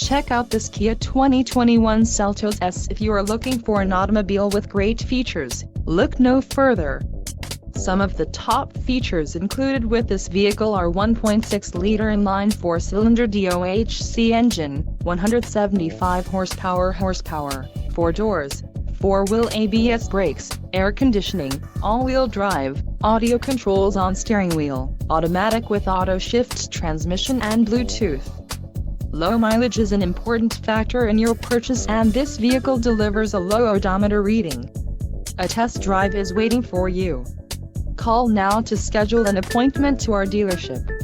Check out this Kia 2021 Seltos S. If you are looking for an automobile with great features, look no further. Some of the top features included with this vehicle are 1.6-liter inline 4-cylinder DOHC engine, 175 horsepower, 4 doors, 4-wheel ABS brakes, air conditioning, all-wheel drive, audio controls on steering wheel, automatic with auto-shift transmission and Bluetooth. Low mileage is an important factor in your purchase, and this vehicle delivers a low odometer reading. A test drive is waiting for you. Call now to schedule an appointment to our dealership.